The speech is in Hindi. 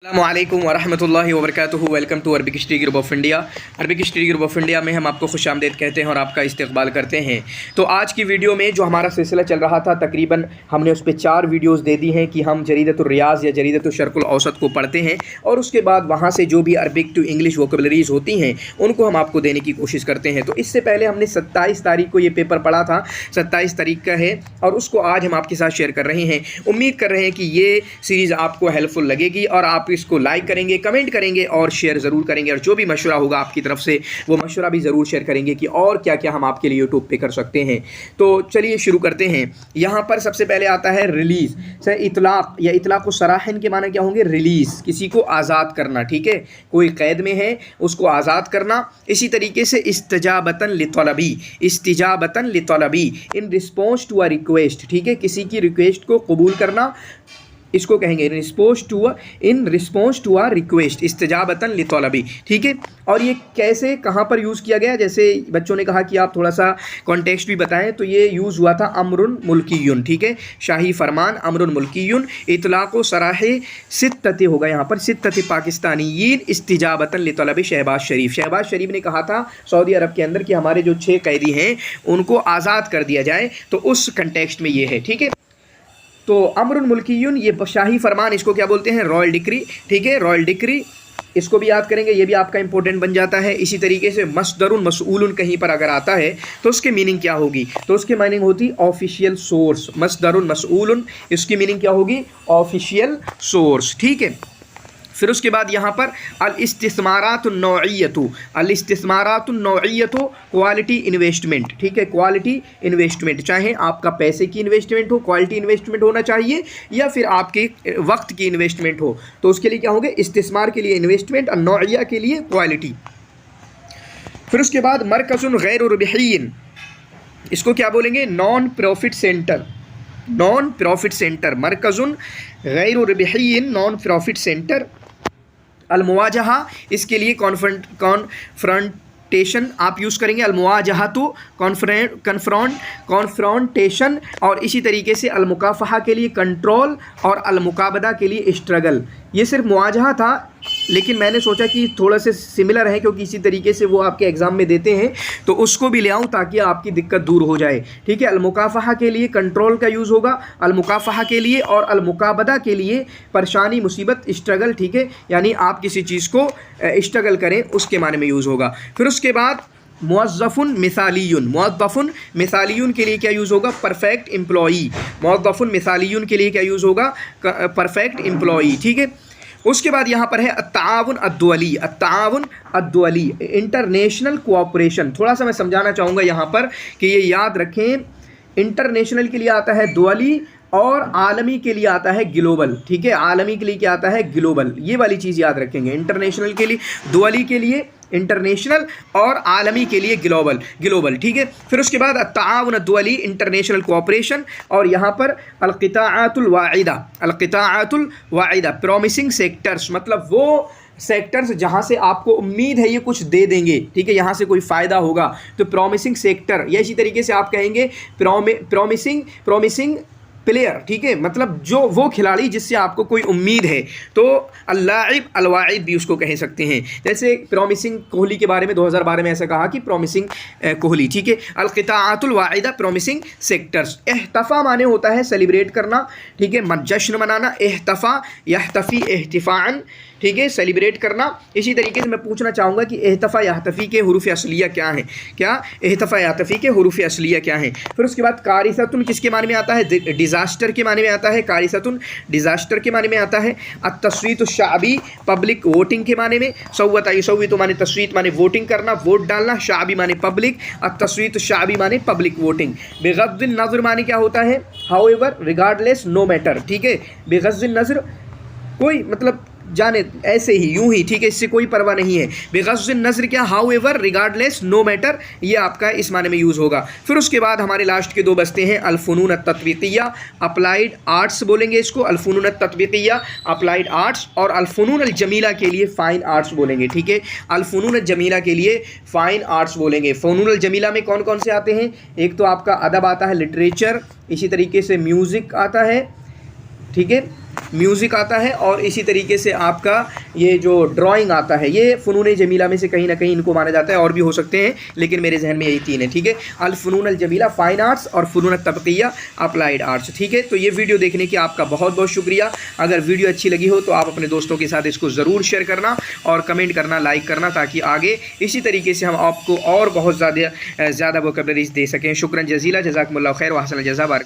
अस्सलामुअलैकुम वरहमतुल्लाहि वबरकातुहू। Welcome to Arabic study group of India. Arabic study group of India में हम आपको खुशामदीद कहते हैं और आपका इस्तकबाल करते हैं। तो आज की वीडियो में जो हमारा सिलसिला चल रहा था, तकरीबन हमने उस पर 4 वीडियोस दे दी हैं कि हम जरीदतुर रियाज़ या जरीदतुल शर्कुल औसत को पढ़ते हैं और उसके बाद वहाँ से जो भी अरबिक टू इंग्लिश वोकैबुलरीज़ होती हैं उनको हम आपको देने की कोशिश करते हैं। तो इससे पहले हमने 27 तारीख को ये पेपर पढ़ा था, 27 तारीख का है और उसको आज हम आपके साथ शेयर कर रहे हैं। उम्मीद कर रहे हैं कि ये सीरीज़ आपको हेल्पफुल लगेगी और आप इसको लाइक करेंगे, कमेंट करेंगे और शेयर ज़रूर करेंगे और जो भी मशवरा होगा आपकी तरफ से वो मशवरा भी ज़रूर शेयर करेंगे कि और क्या क्या हम आपके लिए यूट्यूब पे कर सकते हैं। तो चलिए शुरू करते हैं। यहाँ पर सबसे पहले आता है रिलीज़ से इतलाक़ या इतलाक़ व सराहन के माने क्या होंगे? रिलीज़, किसी को आज़ाद करना, ठीक है, कोई क़ैद में है उसको आज़ाद करना। इसी तरीके से इस्तिजाबतन लितलबी, इस्तिजाबतन लितलबी, in response to a request, ठीक है, किसी की रिक्वेस्ट को कबूल करना, इसको कहेंगे in response to a request, इस्तिजाबतन लितलबी, ठीक है। और ये कैसे कहाँ पर यूज़ किया गया? जैसे बच्चों ने कहा कि आप थोड़ा सा कॉन्टेक्स्ट भी बताएं, तो ये यूज़ हुआ था अम्रुन मुल्कियुन, ठीक है, शाही फरमान अम्रुन मुल्कियुन, इतलाक़ो सराहे सित्तते होगा यहाँ पर, सित्तते पाकिस्तानीयीन इस्तिजाबतन लितलबी शहबाज शरीफ। शहबाज शरीफ ने कहा था सऊदी अरब के अंदर कि हमारे जो 6 कैदी हैं उनको आज़ाद कर दिया जाए, तो उस कंटेक्स्ट में ये है, ठीक है। तो अम्रुन मुल्कियुन ये शाही फरमान, इसको क्या बोलते हैं? रॉयल डिक्री, ठीक है, रॉयल डिक्री, इसको भी याद करेंगे, ये भी आपका इंपॉर्टेंट बन जाता है। इसी तरीके से मसदरुन मसऊलुन कहीं पर अगर आता है तो उसकी मीनिंग क्या होगी? तो उसकी मीनिंग होती ऑफिशियल सोर्स। मसदरुन मसऊलुन, इसकी मीनिंग क्या होगी? ऑफिशियल सोर्स, ठीक है। फिर उसके बाद यहाँ पर अल-इस्तिस्मारातुन-नौइयतु, अल-इस्तिस्मारातुन-नौइयतु क्वालिटी इन्वेस्टमेंट, ठीक है, क्वालिटी इन्वेस्टमेंट, चाहे आपका पैसे की इन्वेस्टमेंट हो, क्वालिटी इन्वेस्टमेंट होना चाहिए, या फिर आपके वक्त की इन्वेस्टमेंट हो, तो उसके लिए क्या होंगे? इस्तिस्मार के लिए इन्वेस्टमेंट और नौइया के लिए क्वालिटी। फिर उसके बाद मरकज़ुन गैर रबहिय्यिन, इसको क्या बोलेंगे? Non profit centre, non profit centre, मरकज़ुन गैर रबहिय्यिन, नॉन प्रॉफिट सेंटर। अलमुवाजहा, इसके लिए कॉन्फ्रंटेशन आप यूज़ करेंगे, अलमुवाजहा तो कॉन्फ्रंटेशन, और इसी तरीके से अलमुकाफ़हा के लिए कंट्रोल और अलमुकाबदा के लिए स्ट्रगल। ये सिर्फ मुवाजहा था लेकिन मैंने सोचा कि थोड़ा से सिमिलर है क्योंकि इसी तरीके से वो आपके एग्ज़ाम में देते हैं, तो उसको भी ले आऊँ ताकि आपकी दिक्कत दूर हो जाए, ठीक है। अलमुकाफ़हा के लिए कंट्रोल का यूज़ होगा, अलमुकाफ़हा के लिए, और अलमुकाबदा के लिए परेशानी, मुसीबत, स्ट्रगल, ठीक है, यानी आप किसी चीज़ को स्ट्रगल करें उसके माने में यूज़ होगा। फिर उसके बाद मुअज़्ज़फ़ुन मिसालियुन, मुअज़्ज़फ़ुन मिसालियुन के लिए क्या यूज़ होगा? परफेक्ट एम्प्लॉई, मुअज़्ज़फ़ुन मिसालियुन के लिए क्या यूज़ होगा? परफेक्ट एम्प्लॉई, ठीक है। उसके बाद यहाँ पर है अत्ताउन अद्दुअली, अत्ताउन अद्दुअली, इंटरनेशनल कोऑपरेशन। थोड़ा सा मैं समझाना चाहूँगा यहाँ पर कि ये याद रखें, इंटरनेशनल के लिए आता है दुअली और आलमी के लिए आता है ग्लोबल, ठीक है, आलमी के लिए क्या आता है? ग्लोबल। ये वाली चीज़ याद रखेंगे, इंटरनेशनल के लिए दुअली के लिए इंटरनेशनल और आलमी के लिए ग्लोबल, ग्लोबल, ठीक है। फिर उसके बाद अत्ताउन दुअली, इंटरनेशनल कोऑपरेशन, और यहाँ पर अलक़िताअतुल वाइदा, अलक़िताअतुल वाइदा, प्रॉमिसिंग सेक्टर्स, मतलब वो सेक्टर्स जहाँ से आपको उम्मीद है ये कुछ दे देंगे, ठीक है, यहाँ से कोई फ़ायदा होगा, तो प्रॉमिसिंग सेक्टर, या इसी तरीके से आप कहेंगे प्रॉमिसिंग प्लेयर, ठीक है, मतलब जो वो खिलाड़ी जिससे आपको कोई उम्मीद है, तो अल्लाइब अलवाइद भी उसको कह सकते हैं। जैसे प्रॉमिसिंग कोहली के बारे में 2012 में ऐसा कहा कि प्रॉमिसिंग कोहली, ठीक है। अलक़िताअतुल वाइदा, प्रॉमिसिंग सेक्टर्स। एहतफ़ा माने होता है सेलिब्रेट करना, ठीक है, जश्न मनाना, एहतफ़ा यहतफ़ी एहतिफ़ाअन, ठीक है, सेलिब्रेट करना। इसी तरीके से मैं पूछना चाहूँगा कि एहतफ़ा याहतफ़ी के हुरूफ़ असलिया क्या हैं? क्या एहतफ़ा याहतफ़ी के हुरूफ़ असलिया क्या हैं? फिर उसके बाद कारिसतुन किसके माने में आता है? डिज़ास्टर के माने में आता है, कारिसतुन डिज़ास्टर के माने में आता है। अत्तस्वीत शाबी, पब्लिक वोटिंग के माने में। सव्वत युसव्वितु माने तस्वीत माने वोटिंग करना, वोट डालना, शाबी माने पब्लिक, अत्तस्वीत शाबी माने पब्लिक वोटिंग। बेग़ज़्ज़िन नज़र माने क्या होता है? हाउएवर, रिगार्डलेस, नो मैटर, ठीक है, बेग़ज़्ज़िन नज़र, कोई मतलब जाने ऐसे ही, यूं ही, ठीक है, इससे कोई परवाह नहीं है। बेग़ज़्ज़िन नज़र क्या? हाउएवर, रिगार्डलेस, नो मैटर, ये आपका इस माने में यूज़ होगा। फिर उसके बाद हमारे लास्ट के 2 बचते हैं अल-फ़ुनून अत-तत्वीक़िया, अप्लाइड आर्ट्स बोलेंगे इसको, अल-फ़ुनून अत-तत्वीक़िया, अप्लाइड आर्ट्स, और अल-फ़ुनून अल-जमीला के लिए फ़ाइन आर्ट्स बोलेंगे, ठीक है, अल-फ़ुनून अल-जमीला के लिए फ़ाइन आर्ट्स बोलेंगे। फ़ुनून अल-जमीला में कौन कौन से आते हैं? एक तो आपका अदब आता है, लिटरेचर, इसी तरीके से म्यूज़िक आता है, ठीक है, म्यूज़िक आता है और इसी तरीके से आपका ये जो ड्राइंग आता है, ये फ़नून जमीला में से कहीं ना कहीं इनको माना जाता है, और भी हो सकते हैं लेकिन मेरे जहन में यही तीन है। ठीक है, अल फ़नून अल जमीला फ़ाइन आर्ट्स और फ़नून तबक़िया अप्लाइड आर्ट्स। ठीक है, तो ये वीडियो देखने की आपका बहुत बहुत शुक्रिया। अगर वीडियो अच्छी लगी हो तो आप अपने दोस्तों के साथ इसको ज़रूर शेयर करना और कमेंट करना, लाइक करना, ताकि आगे इसी तरीके से हम आपको और बहुत ज़्यादा वोकैबुलरीज़ दे सकें। शुक्रन जज़ीला, जज़ाकुमुल्लाह खैर व अहसन जज़ा।